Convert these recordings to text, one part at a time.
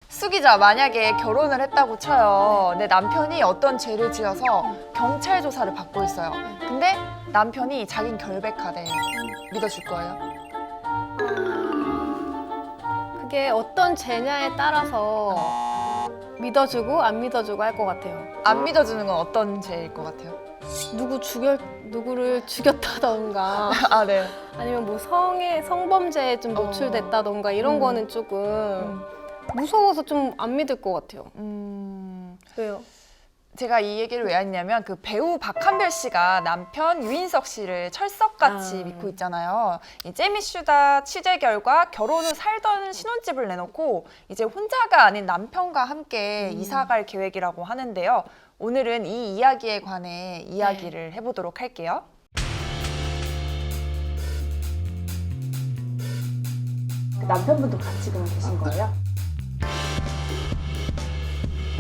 수기자, 만약에 결혼을 했다고 쳐요. 내 남편이 어떤 죄를 지어서 경찰 조사를 받고 있어요. 근데 남편이 자긴 결백하대. 믿어줄 거예요? 그게 어떤 죄냐에 따라서 믿어주고 안 믿어주고 할 것 같아요. 안 믿어주는 건 어떤 죄일 것 같아요? 누구를 죽였다던가 아, 네. 아니면 뭐 성범죄에 좀 노출됐다던가 이런 거는 조금 무서워서 좀 안 믿을 것 같아요. 왜요? 제가 이 얘기를 왜 했냐면 그 배우 박한별 씨가 남편 유인석 씨를 철석같이 믿고 있잖아요. 이 재미슈다 취재 결과 결혼 후 살던 신혼집을 내놓고 이제 혼자가 아닌 남편과 함께 이사 갈 계획이라고 하는데요. 오늘은 이 이야기에 관해 이야기를 해보도록 할게요. 남편분도 같이 그럼 계신 거예요?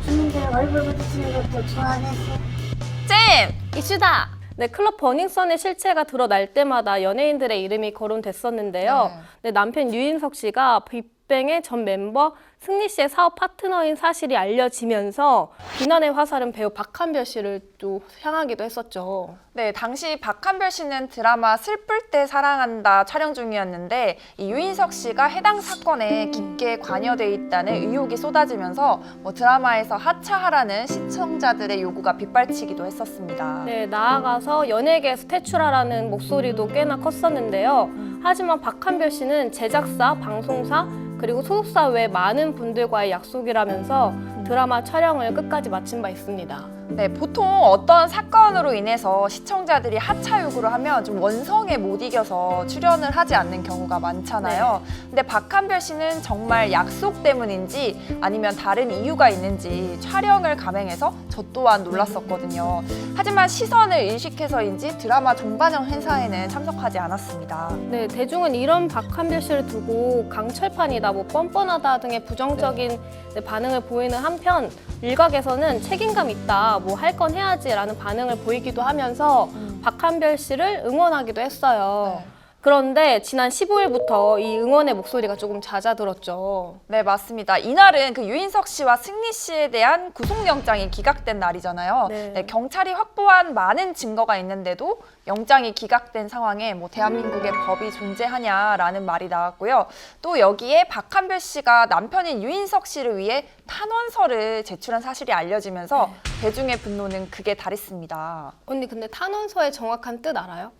근데 얼굴 부딪히는 것도 좋아했어. 잼! 이슈다! 네, 클럽 버닝썬의 실체가 드러날 때마다 연예인들의 이름이 거론됐었는데요. 네, 남편 유인석 씨가 빅뱅의 전 멤버 승리 씨의 사업 파트너인 사실이 알려지면서 비난의 화살은 배우 박한별 씨를 또 향하기도 했었죠. 네, 당시 박한별 씨는 드라마 슬플 때 사랑한다 촬영 중이었는데 이 유인석 씨가 해당 사건에 깊게 관여돼 있다는 의혹이 쏟아지면서 드라마에서 하차하라는 시청자들의 요구가 빗발치기도 했었습니다. 네, 나아가서 연예계에서 퇴출하라는 목소리도 꽤나 컸었는데요. 하지만 박한별 씨는 제작사, 방송사, 그리고 소속사 외 많은 분들과의 약속이라면서 드라마 촬영을 끝까지 마친 바 있습니다. 네, 보통 어떤 사건으로 인해서 시청자들이 하차 요구를 하면 좀 원성에 못 이겨서 출연을 하지 않는 경우가 많잖아요. 근데 박한별 씨는 정말 약속 때문인지 아니면 다른 이유가 있는지 촬영을 감행해서 저 또한 놀랐었거든요. 하지만 시선을 일식해서인지 드라마 종반형 행사에는 참석하지 않았습니다. 네, 대중은 이런 박한별 씨를 두고 강철판이다, 뻔뻔하다 등의 부정적인 반응을 보이는 한편 일각에서는 책임감 있다, 할 건 해야지라는 반응을 보이기도 하면서 박한별 씨를 응원하기도 했어요. 그런데 지난 15일부터 이 응원의 목소리가 조금 잦아들었죠. 네, 맞습니다. 이날은 그 유인석 씨와 승리 씨에 대한 구속영장이 기각된 날이잖아요. 네, 경찰이 확보한 많은 증거가 있는데도 영장이 기각된 상황에 대한민국의 법이 존재하냐라는 말이 나왔고요. 또 여기에 박한별 씨가 남편인 유인석 씨를 위해 탄원서를 제출한 사실이 알려지면서 대중의 분노는 극에 달했습니다. 언니, 근데 탄원서의 정확한 뜻 알아요?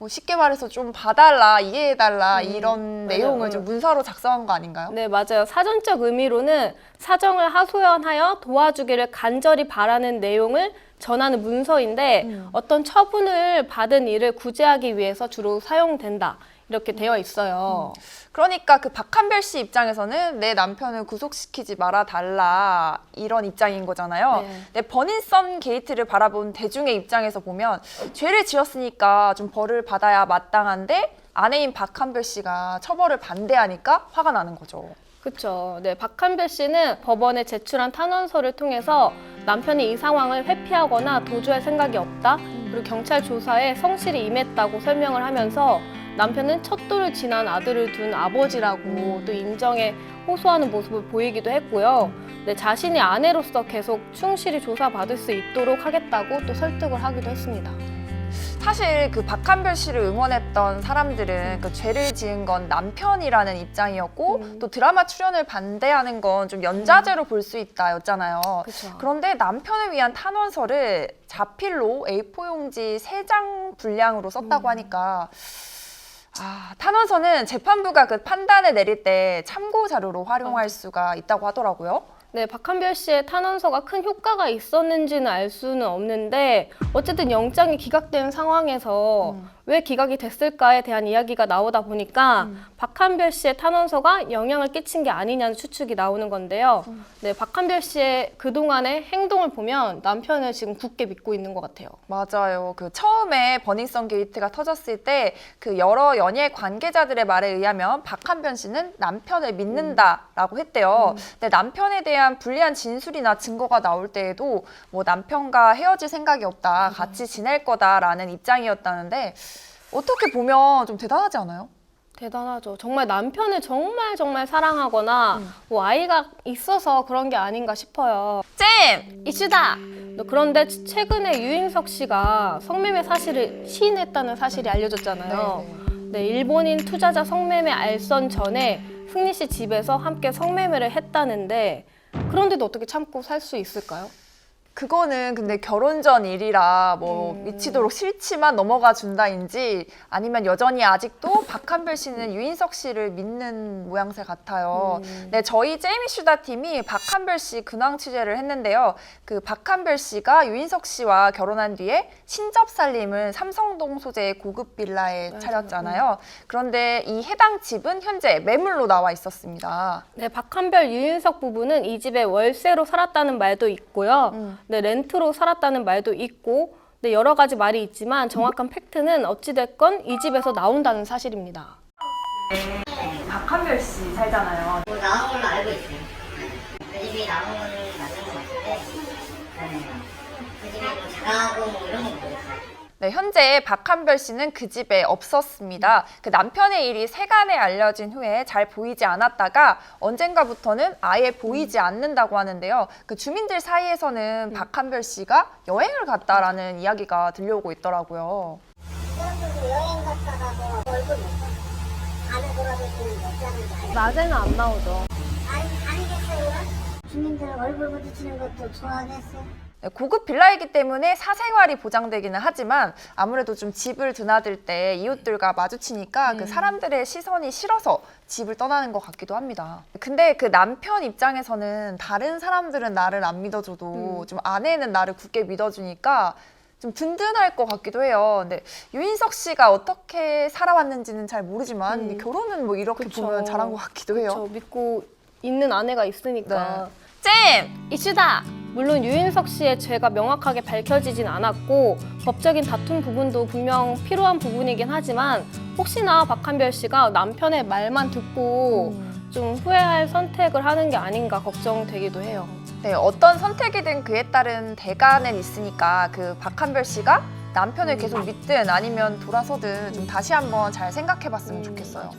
쉽게 말해서 좀 봐달라, 이해해달라 이런 내용을 맞아요. 좀 문서로 작성한 거 아닌가요? 네, 맞아요. 사전적 의미로는 사정을 하소연하여 도와주기를 간절히 바라는 내용을 전하는 문서인데 어떤 처분을 받은 이를 구제하기 위해서 주로 사용된다. 이렇게 되어 있어요. 그러니까 그 박한별 씨 입장에서는 내 남편을 구속시키지 말아달라 이런 입장인 거잖아요. 네, 버닝썬 게이트를 바라본 대중의 입장에서 보면 죄를 지었으니까 좀 벌을 받아야 마땅한데 아내인 박한별 씨가 처벌을 반대하니까 화가 나는 거죠. 그렇죠. 네, 박한별 씨는 법원에 제출한 탄원서를 통해서 남편이 이 상황을 회피하거나 도주할 생각이 없다, 그리고 경찰 조사에 성실히 임했다고 설명을 하면서 남편은 첫 돌을 지난 아들을 둔 아버지라고 또 인정에 호소하는 모습을 보이기도 했고요. 네, 자신이 아내로서 계속 충실히 조사받을 수 있도록 하겠다고 또 설득을 하기도 했습니다. 사실 그 박한별 씨를 응원했던 사람들은 그 죄를 지은 건 남편이라는 입장이었고 또 드라마 출연을 반대하는 건 좀 연자죄로 볼 수 있다였잖아요. 그쵸. 그런데 남편을 위한 탄원서를 자필로 A4 용지 3장 분량으로 썼다고 하니까 탄원서는 재판부가 그 판단을 내릴 때 참고 자료로 활용할 수가 있다고 하더라고요. 네, 박한별 씨의 탄원서가 큰 효과가 있었는지는 알 수는 없는데 어쨌든 영장이 기각된 상황에서 왜 기각이 됐을까에 대한 이야기가 나오다 보니까 박한별 씨의 탄원서가 영향을 끼친 게 아니냐는 추측이 나오는 건데요. 네, 박한별 씨의 그동안의 행동을 보면 남편을 지금 굳게 믿고 있는 것 같아요. 맞아요. 그 처음에 버닝썬 게이트가 터졌을 때 그 여러 연예 관계자들의 말에 의하면 박한별 씨는 남편을 믿는다라고 했대요. 근데 남편에 대한 불리한 진술이나 증거가 나올 때에도 남편과 헤어질 생각이 없다, 같이 지낼 거다라는 입장이었다는데 어떻게 보면 좀 대단하지 않아요? 대단하죠. 정말 남편을 정말 사랑하거나 뭐 아이가 있어서 그런 게 아닌가 싶어요. 잼! 이슈다! 그런데 최근에 유인석 씨가 성매매 사실을 시인했다는 사실이 알려졌잖아요. 네, 일본인 투자자 성매매 알선 전에 승리 씨 집에서 함께 성매매를 했다는데 그런데도 어떻게 참고 살 수 있을까요? 그거는 근데 결혼 전 일이라 뭐 미치도록 싫지만 넘어가 준다인지 아니면 여전히 아직도 박한별 씨는 유인석 씨를 믿는 모양새 같아요. 네, 저희 제이미슈다 팀이 박한별 씨 근황 취재를 했는데요. 그 박한별 씨가 유인석 씨와 결혼한 뒤에 신접 살림을 삼성동 소재의 고급 빌라에 차렸잖아요. 그런데 이 해당 집은 현재 매물로 나와 있었습니다. 네, 박한별, 유인석 부부는 이 집에 월세로 살았다는 말도 있고요. 네, 렌트로 살았다는 말도 있고, 네, 여러 가지 말이 있지만 정확한 팩트는 어찌됐건 이 집에서 나온다는 사실입니다. 박한별 씨 살잖아요. 뭐 나온 걸로 알고 있어요. 그 집이 나온 거는 맞는 것 같은데, 그 집이 뭐 작아하고 뭐 이런 건 모르겠어요. 네, 현재 박한별 씨는 그 집에 없었습니다. 그 남편의 일이 세간에 알려진 후에 잘 보이지 않았다가 언젠가부터는 아예 보이지 않는다고 하는데요. 그 주민들 사이에서는 박한별 씨가 여행을 갔다라는 이야기가 들려오고 있더라고요. 사람들도 여행 갔다가 뭐 얼굴 못 봐. 안에 돌아다니는 여자는 알아요. 낮에는 안 나오죠. 아니겠어요? 주민들 얼굴 부딪히는 것도 좋아하겠어요? 네, 고급 빌라이기 때문에 사생활이 보장되기는 하지만 아무래도 좀 집을 드나들 때 이웃들과 마주치니까 그 사람들의 시선이 싫어서 집을 떠나는 것 같기도 합니다. 근데 그 남편 입장에서는 다른 사람들은 나를 안 믿어줘도 좀 아내는 나를 굳게 믿어주니까 좀 든든할 것 같기도 해요. 근데 유인석 씨가 어떻게 살아왔는지는 잘 모르지만 결혼은 뭐 이렇게 그쵸. 보면 잘한 것 같기도 해요. 저 믿고 있는 아내가 있으니까. 잼! 이슈다! 물론 유인석 씨의 죄가 명확하게 밝혀지진 않았고 법적인 다툼 부분도 분명 필요한 부분이긴 하지만 혹시나 박한별 씨가 남편의 말만 듣고 좀 후회할 선택을 하는 게 아닌가 걱정되기도 해요. 네, 어떤 선택이든 그에 따른 대가는 있으니까 그 박한별 씨가 남편을 계속 믿든 아니면 돌아서든 좀 다시 한번 잘 생각해봤으면 좋겠어요.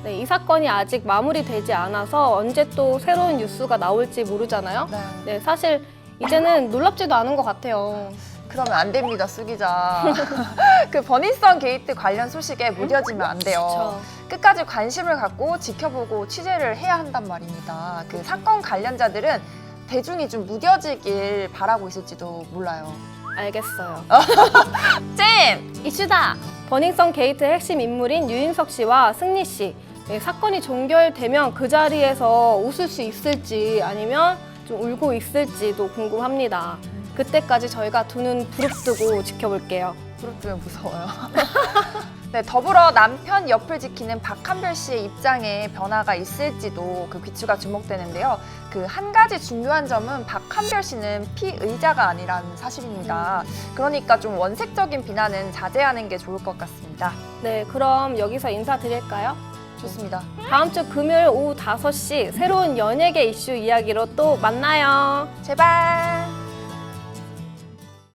네, 이 사건이 아직 마무리되지 않아서 언제 또 새로운 뉴스가 나올지 모르잖아요. 네. 네, 사실 이제는 놀랍지도 않은 것 같아요. 그러면 안 됩니다, 수 기자. 그 버닝썬 게이트 관련 소식에 무뎌지면 안 돼요. 끝까지 관심을 갖고 지켜보고 취재를 해야 한단 말입니다. 그 사건 관련자들은 대중이 좀 무뎌지길 바라고 있을지도 몰라요. 알겠어요. 잼! 이슈다! 버닝썬 게이트 핵심 인물인 유인석 씨와 승리 씨. 네, 사건이 종결되면 그 자리에서 웃을 수 있을지 아니면 좀 울고 있을지도 궁금합니다. 그때까지 저희가 두 눈 부릅뜨고 지켜볼게요. 부럽으면 무서워요. 네, 더불어 남편 옆을 지키는 박한별 씨의 입장에 변화가 있을지도 그 귀추가 주목되는데요. 그 한 가지 중요한 점은 박한별 씨는 피의자가 아니라는 사실입니다. 그러니까 좀 원색적인 비난은 자제하는 게 좋을 것 같습니다. 네, 그럼 여기서 인사드릴까요? 좋습니다. 다음 주 금요일 오후 5시 새로운 연예계 이슈 이야기로 또 만나요. 제발!